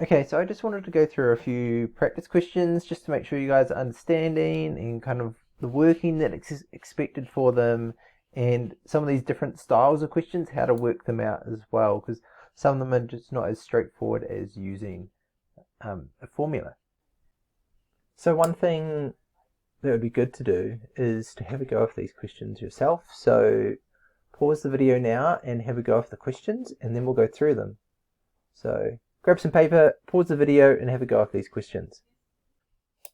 Okay, so I just wanted to go through a few practice questions just to make sure you guys are understanding and kind of the working that is expected for them, and some of these different styles of questions, how to work them out as well, because some of them are just not as straightforward as using a formula. So one thing that would be good to do is to have a go of these questions yourself. So pause the video now and have a go of the questions, and then we'll go through them. So grab some paper, pause the video, and have a go at these questions.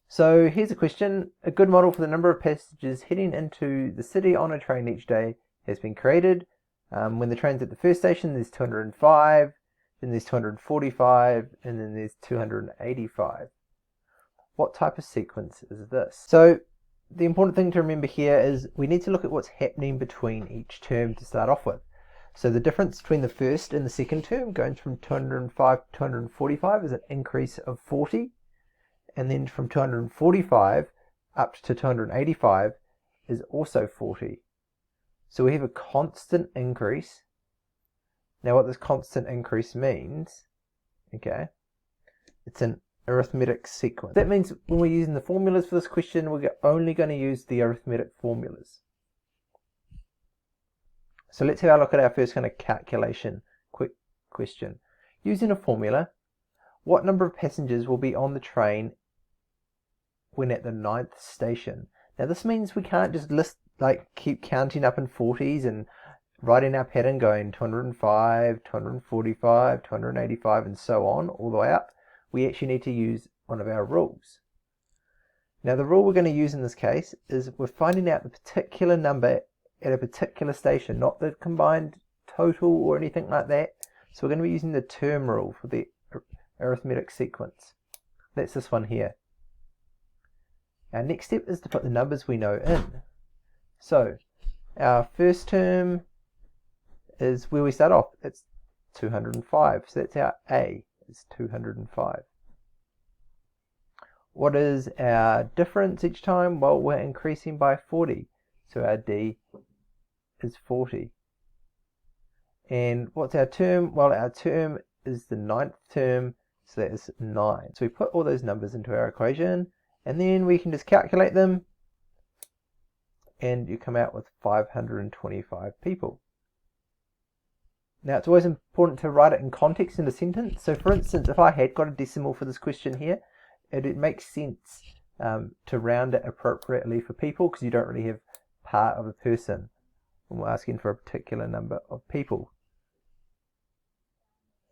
So here's a question. A good model for the number of passengers heading into the city on a train each day has been created. When the train's at the first station, there's 205, then there's 245, and then there's 285. What type of sequence is this? So the important thing to remember here is we need to look at what's happening between each term to start off with. So the difference between the first and the second term, going from 205 to 245, is an increase of 40. And then from 245 up to 285 is also 40. So we have a constant increase. Now what this constant increase means, okay, it's an arithmetic sequence. That means when we're using the formulas for this question, we're only going to use the arithmetic formulas. So let's have a look at our first kind of calculation quick question. Using a formula, what number of passengers will be on the train when at the 9th station? Now this means we can't just keep counting up in 40s and writing our pattern going 205, 245, 285 and so on all the way up. We actually need to use one of our rules. Now the rule we're going to use in this case is we're finding out the particular number at a particular station, not the combined total or anything like that. So we're going to be using the term rule for the arithmetic sequence. That's this one here. Our next step is to put the numbers we know in. So our first term is where we start off. It's 205. So that's our A, is 205. What is our difference each time? Well, we're increasing by 40. So our D is 40. And what's our term? Well, our term is the 9th term, so that is 9. So we put all those numbers into our equation, and then we can just calculate them, and you come out with 525 people. Now it's always important to write it in context in a sentence. So for instance, if I had got a decimal for this question here, it makes sense to round it appropriately for people, because you don't really have part of a person when we're asking for a particular number of people.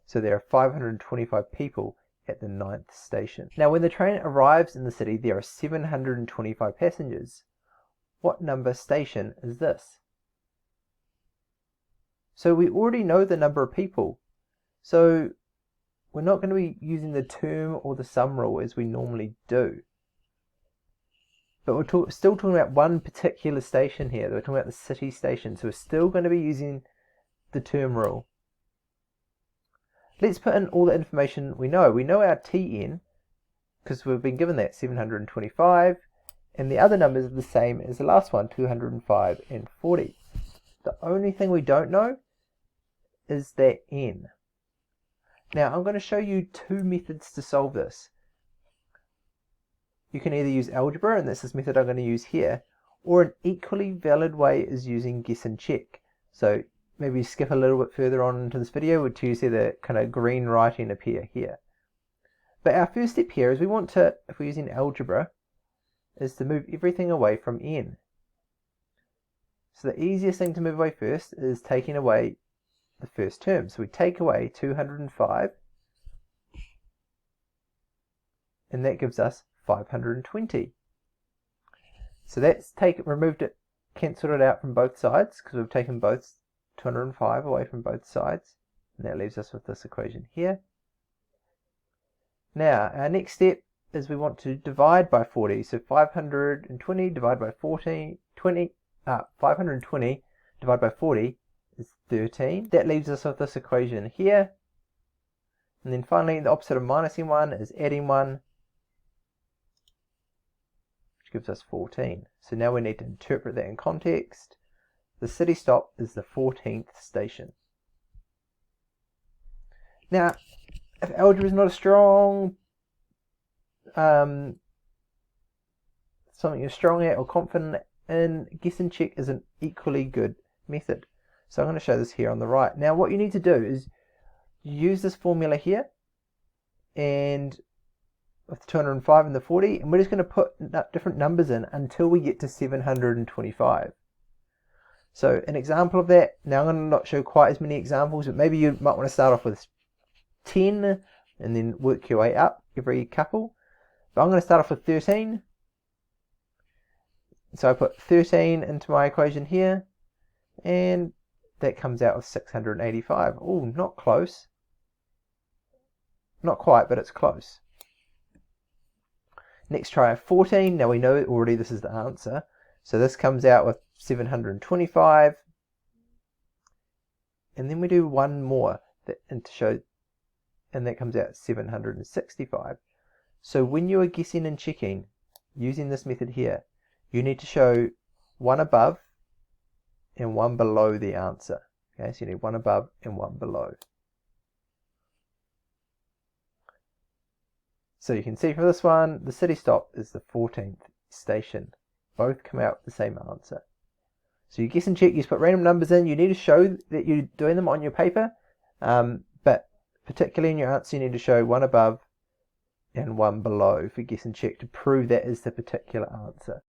So there are 525 people at the 9th station. Now when the train arrives in the city, there are 725 passengers. What number station is this? So we already know the number of people. So we're not going to be using the term or the sum rule as we normally do. But we're still talking about one particular station here. We're talking about the city station. So we're still going to be using the term rule. Let's put in all the information we know. We know our TN, because we've been given that, 725. And the other numbers are the same as the last one, 205 and 40. The only thing we don't know is that N. Now I'm going to show you two methods to solve this. You can either use algebra, and that's this method I'm going to use here, or an equally valid way is using guess and check. So maybe skip a little bit further on into this video until you see the kind of green writing appear here. But our first step here is we want to, if we're using algebra, is to move everything away from N. So the easiest thing to move away first is taking away the first term. So we take away 205, and that gives us 520. So that's removed it, cancelled it out from both sides, because we've taken both 205 away from both sides, and that leaves us with this equation here. Now our next step is we want to divide by 40. So 520 divided by 520 divided by 40 is 13. That leaves us with this equation here. And then finally, the opposite of minusing 1 is adding 1, which gives us 14. So now we need to interpret that in context. The city stop is the 14th station. Now, if algebra is not a strong something you're strong at or confident in, guess and check is an equally good method. So I'm going to show this here on the right. Now what you need to do is use this formula here and with the 205 and the 40, and we're just going to put different numbers in until we get to 725. So an example of that, now I'm going to not show quite as many examples, but maybe you might want to start off with 10 and then work your way up every couple. But I'm going to start off with 13. So I put 13 into my equation here, and that comes out with 685. Oh, not close. Not quite, but it's close. Next try 14. Now we know already this is the answer. So this comes out with 725. And then we do one more and to show, and that comes out 765. So when you are guessing and checking using this method here, you need to show one above and one below the answer. Okay, so you need one above and one below. So you can see from this one, the city stop is the 14th station. Both come out with the same answer. So you guess and check, you just put random numbers in. You need to show that you're doing them on your paper, but particularly in your answer, you need to show one above and one below for guess and check to prove that is the particular answer.